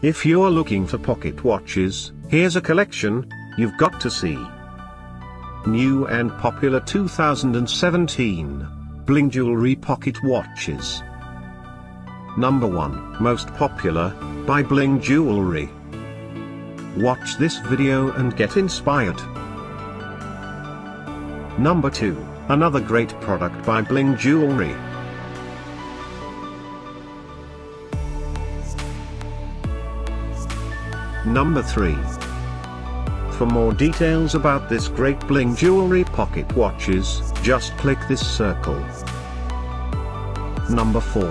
If you're looking for pocket watches, here's a collection you've got to see. New and popular 2017 Bling Jewelry Pocket Watches. Number 1, Most Popular, by Bling Jewelry. Watch this video and get inspired. Number 2, another great product by Bling Jewelry. Number 3. For more details about this great Bling Jewelry pocket watches, just click this circle. Number 4.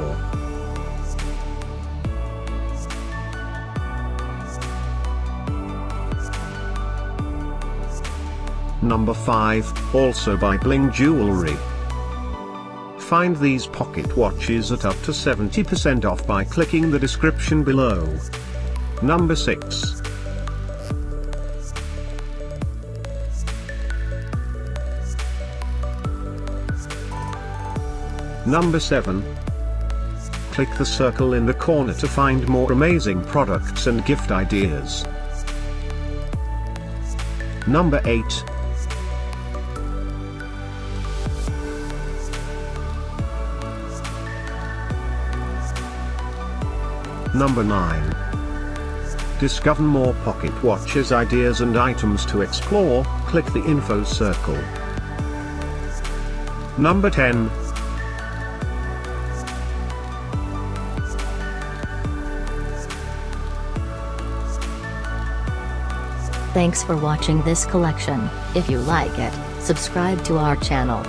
Number 5, also by Bling Jewelry. Find these pocket watches at up to 70% off by clicking the description below. Number 6. Number 7. Click the circle in the corner to find more amazing products and gift ideas. Number 8. Number 9. Discover more pocket watches ideas and items to explore, click the info circle. Number 10. Thanks for watching this collection. If you like it, subscribe to our channel.